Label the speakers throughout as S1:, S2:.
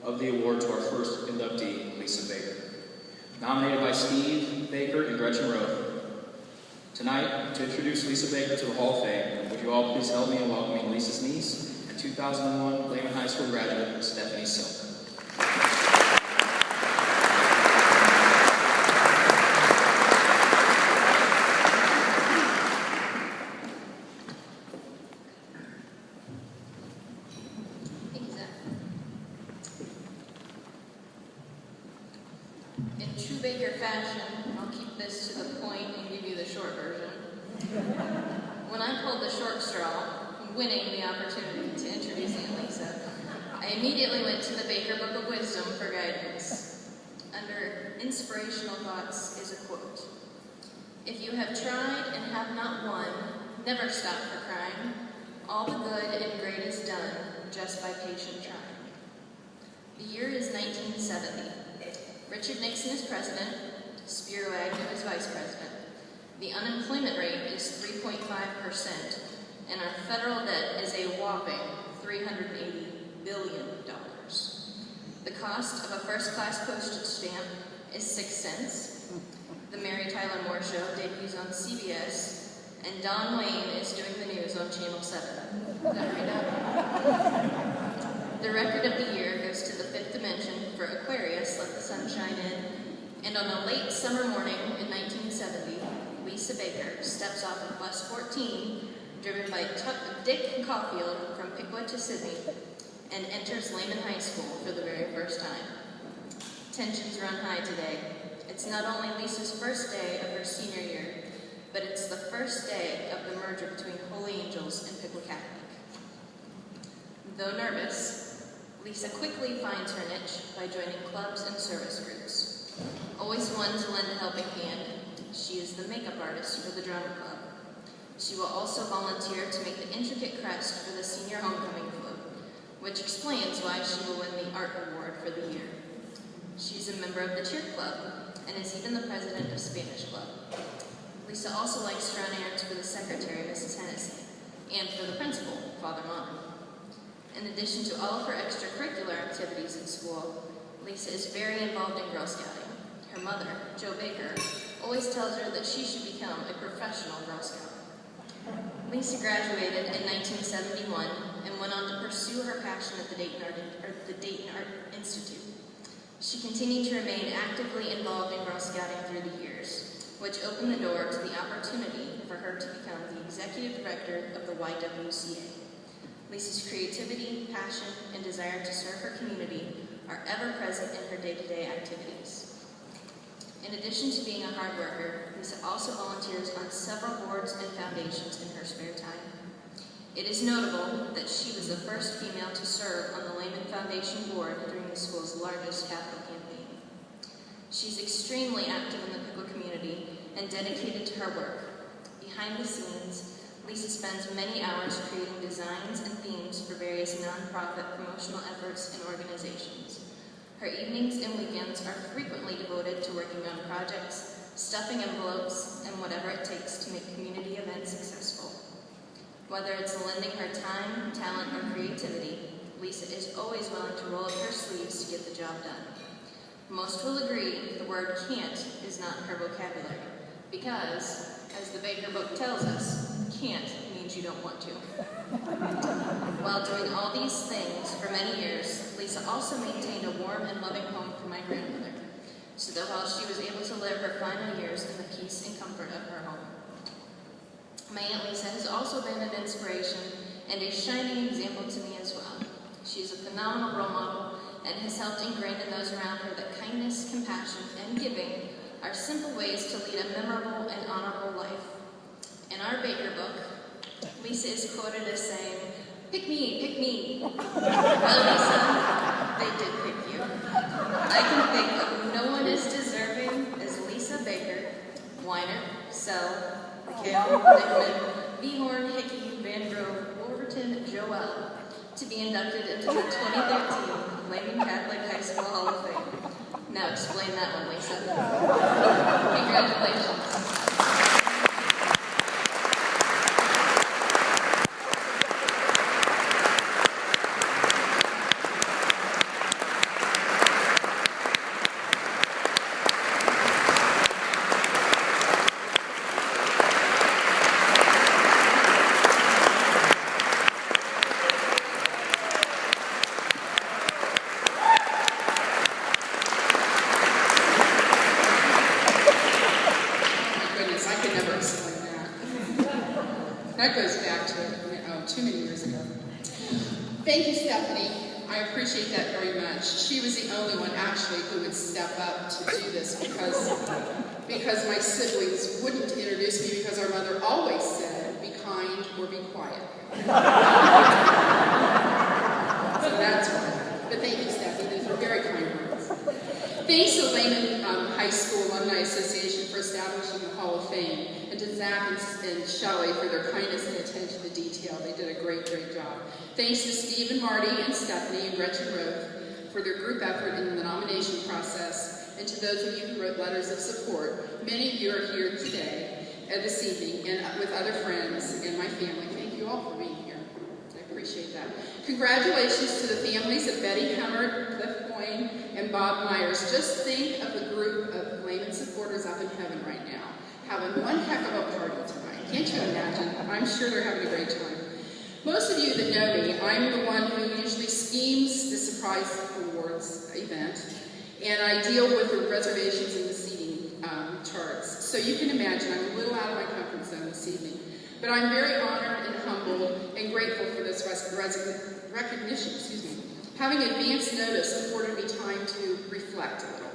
S1: of the award to our first inductee, Leesa Baker. Nominated by Steve Baker and Gretchen Rowe. Tonight, to introduce Leesa Baker to the Hall of Fame, would you all please help me in welcoming Leesa's niece and 2001 Lehman High School graduate, Stephanie Silk.
S2: In true Baker fashion, I'll keep this to the point and give you the short version. When I pulled the short straw, winning the opportunity to introduce Aunt Leesa, I immediately went to the Baker Book of Wisdom for guidance. Under inspirational thoughts is a quote: "If you have tried and have not won, never stop for crying. All the good and great is done just by patient trying." The year is 1970. Richard Nixon is president, Spiro Agnew is vice president. The unemployment rate is 3.5%, and our federal debt is a whopping $380 billion. The cost of a first-class postage stamp is 6 cents. The Mary Tyler Moore Show debuts on CBS, and Don Wayne is doing the news on Channel 7. Is that right up? The record of the year goes to the fifth dimension for Aquarius, Let the Sun Shine In, and on a late summer morning in 1970, Leesa Baker steps off of bus 14, driven by Dick Caulfield from Piqua to Sydney, and enters Lehman High School for the very first time. Tensions run high today. It's not only Leesa's first day of her senior year, but it's the first day of the merger between Holy Angels and Piqua Catholic. Though nervous, Leesa quickly finds her niche by joining clubs and service groups. Always one to lend a helping hand, she is the makeup artist for the drama club. She will also volunteer to make the intricate crest for the senior homecoming float, which explains why she will win the art award for the year. She's a member of the cheer club and is even the president of Spanish club. Leesa also likes to run errands for the secretary, Mrs. Hennessy, and for the principal, Father Mon. In addition to all of her extracurricular activities in school, Leesa is very involved in Girl Scouting. Her mother, Jo Baker, always tells her that she should become a professional Girl Scout. Leesa graduated in 1971 and went on to pursue her passion at the Dayton Art Institute. She continued to remain actively involved in Girl Scouting through the years, which opened the door to the opportunity for her to become the executive director of the YWCA. Leesa's creativity, passion, and desire to serve her community are ever present in her day-to-day activities. In addition to being a hard worker, Leesa also volunteers on several boards and foundations in her spare time. It is notable that she was the first female to serve on the Lehman Foundation board during the school's largest capital campaign. She's extremely active in the Piqua community and dedicated to her work. Behind the scenes, Leesa spends many hours creating designs and themes for various nonprofit promotional efforts and organizations. Her evenings and weekends are frequently devoted to working on projects, stuffing envelopes, and whatever it takes to make community events successful. Whether it's lending her time, talent, or creativity, Leesa is always willing to roll up her sleeves to get the job done. Most will agree the word can't is not in her vocabulary, because, as the Baker book tells us, can't means you don't want to. While doing all these things for many years, Leesa also maintained a warm and loving home for my grandmother, so that while she was able to live her final years in the peace and comfort of her home. My Aunt Leesa has also been an inspiration and a shining example to me as well. She is a phenomenal role model and has helped ingrain in those around her that kindness, compassion, and giving are simple ways to lead a memorable and honorable life. In our Baker book, Leesa is quoted as saying, "Pick me, pick me." Well, Leesa, they did pick you. I can think of no one as deserving as Leesa Baker, Weiner, Sell, McHale, Dickman, Behorn, Hickey, Van Grove, Wolverton, Joel, to be inducted into the 2013 Lehman Catholic High School Hall of Fame. Now explain that one, Leesa. Congratulations.
S3: that very much. She was the only one actually who would step up to do this because my siblings wouldn't introduce me because our mother always said, be kind or be quiet. So that's why. But thank you, Stephanie. Those were very kind words. Thanks to Lehman High School Alumni Association for establishing the Hall of Fame, and to Zach and Shelley for their kindness and attention to detail. They did a great, great job. Thanks to Steve and Marty and Stephanie and Gretchen Roth for their group effort in the nomination process, and to those of you who wrote letters of support. Many of you are here today, this evening, and with other friends and my family. Thank you all for being here. I appreciate that. Congratulations to the families of Betty Hummert, Cliff Boyne, and Bob Myers. Just think of the group of Lehman supporters up in heaven right now, having one heck of a party tonight. Can't you imagine? I'm sure they're having a great time. Most of you that know me, I'm the one who usually schemes the surprise awards event, and I deal with the reservations and the seating charts. So you can imagine I'm a little out of my comfort zone this evening. But I'm very honored and humbled and grateful for this recognition. Having advance notice afforded me time to reflect a little.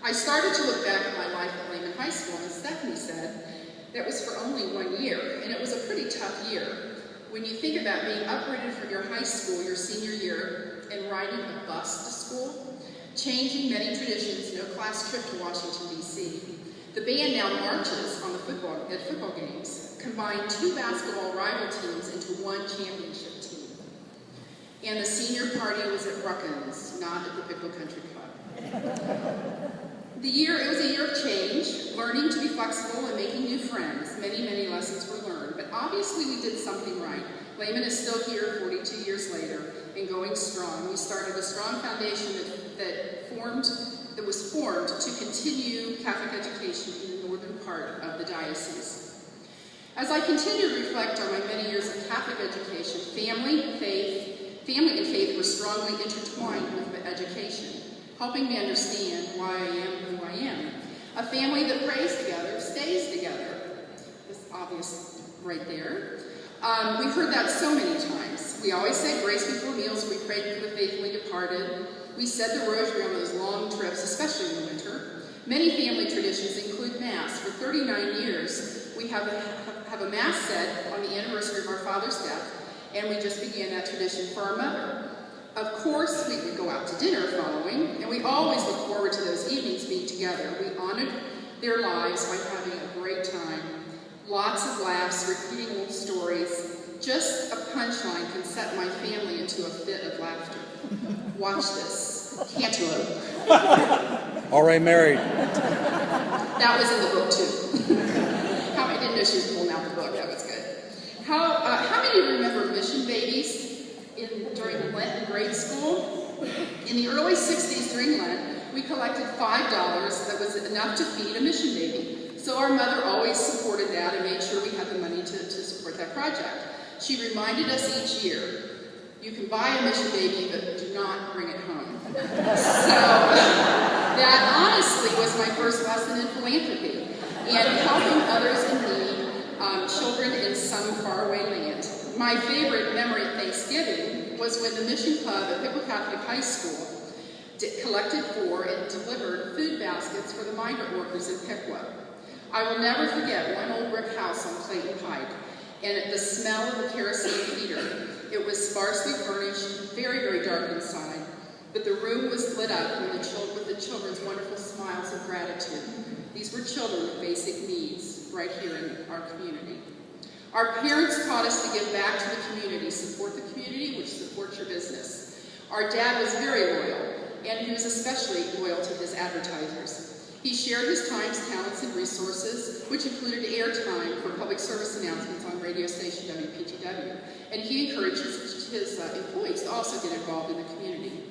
S3: I started to look back at my life at Lehman High School, and as Stephanie said, that was for only 1 year, and it was a pretty tough year. When you think about being uprooted from your high school your senior year and riding a bus to school, changing many traditions, no class trip to Washington, D.C. The band now marches on the football games, combined 2 basketball rival teams into 1 championship team. And the senior party was at Ruckins, not at the Pickle Country Club. It was a year of change, learning to be flexible and making new friends. Many, many lessons were learned, but obviously we did something right. Lehman is still here 42 years later and going strong. We started a strong foundation that was formed to continue Catholic education in the northern part of the diocese. As I continue to reflect on my many years of Catholic education, family and faith were strongly intertwined with education, helping me understand why I am who I am. A family that prays together stays together. It's obvious right there. We've heard that so many times. We always said grace before meals. We prayed for the faithfully departed. We said the rosary on those long trips, especially in the winter. Many family traditions include Mass. For 39 years, we have a Mass said on the anniversary of our father's death, and we just began that tradition for our mother. Of course, we would go out to dinner following, and we always look forward to those evenings being together. We honored their lives by having a great time. Lots of laughs, repeating old stories. Just a punchline can set my family into a fit of laughter. Watch this. Cantaloupe.
S4: Already married.
S3: That was in the book, too. I didn't know she was pulling out the book. That was good. How many remember mission babies during Lent in grade school? In the early 60s during Lent, we collected $5 that was enough to feed a mission baby. So our mother always supported that and made sure we had the money to support that project. She reminded us each year, you can buy a mission baby, but do not bring it home. So that honestly was my first lesson in philanthropy and helping others in need, children in some faraway land. My favorite memory of Thanksgiving was when the mission club at Pickle Catholic High School collected for and delivered food baskets for the migrant workers in Pickwa. I will never forget one old brick house on Clayton Pike and the smell of the kerosene heater. It was sparsely furnished, very, very dark inside, but the room was lit up with the children's wonderful smiles of gratitude. These were children with basic needs right here in our community. Our parents taught us to give back to the community, support the community, which supports your business. Our dad was very loyal, and he was especially loyal to his advertisers. He shared his times, talents, and resources, which included airtime for public service announcements on radio station WPTW, and he encouraged his employees to also get involved in the community.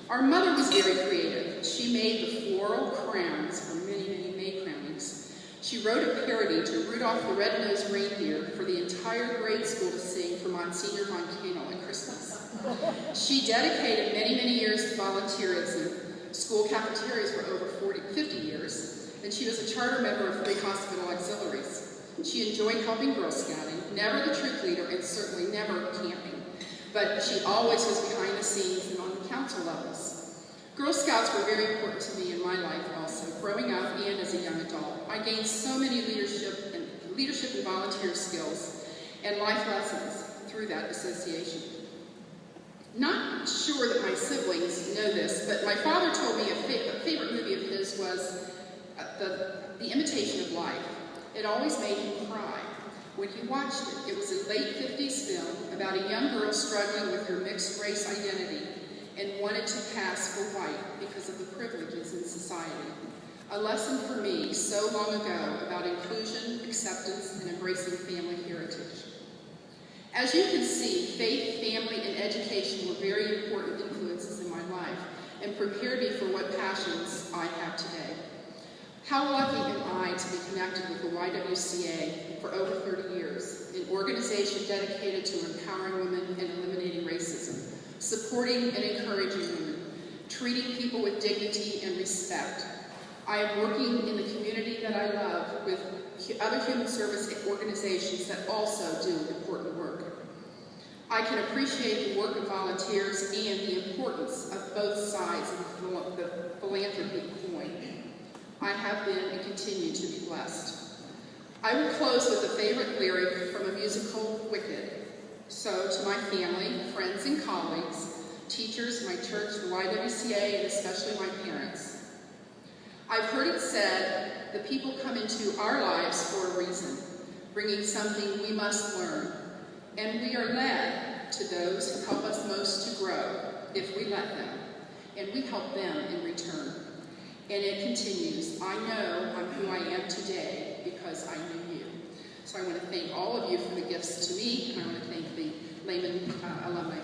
S3: Our mother was very creative. She made the floral crowns for many, many May crownings. She wrote a parody to Rudolph the Red-Nosed Reindeer for the entire grade school to sing for Monsignor von Kanel at Christmas. She dedicated many, many years to volunteerism. School cafeterias for over 50 years, and she was a charter member of 3 hospital auxiliaries. She enjoyed helping Girl Scouting, never the troop leader, and certainly never camping. But she always was behind the scenes and on the council levels. Girl Scouts were very important to me in my life also, growing up and as a young adult. I gained so many leadership and volunteer skills and life lessons through that association. Not sure that my siblings know this, but my father told me a favorite movie of his was The Imitation of Life. It always made him cry when he watched it. It was a late 50s film about a young girl struggling with her mixed race identity and wanted to pass for white because of the privileges in society. A lesson for me so long ago about inclusion, acceptance, and embracing family heritage. As you can see, faith, family, and education were very important influences in my life and prepared me for what passions I have today. How lucky am I to be connected with the YWCA for over 30 years, an organization dedicated to empowering women and eliminating racism, supporting and encouraging women, treating people with dignity and respect. I am working in the community that I love with other human service organizations that also do important work. I can appreciate the work of volunteers and the importance of both sides of the philanthropy coin. I have been and continue to be blessed. I will close with a favorite lyric from a musical, Wicked. So to my family, friends, and colleagues, teachers, my church, the YWCA, and especially my parents, I've heard it said that people come into our lives for a reason, bringing something we must learn, and we are led to those who help us most to grow, if we let them, and we help them in return. And it continues, I know I'm who I am today because I knew you. So I want to thank all of you for the gifts to me, and I want to thank the Lehman Alumni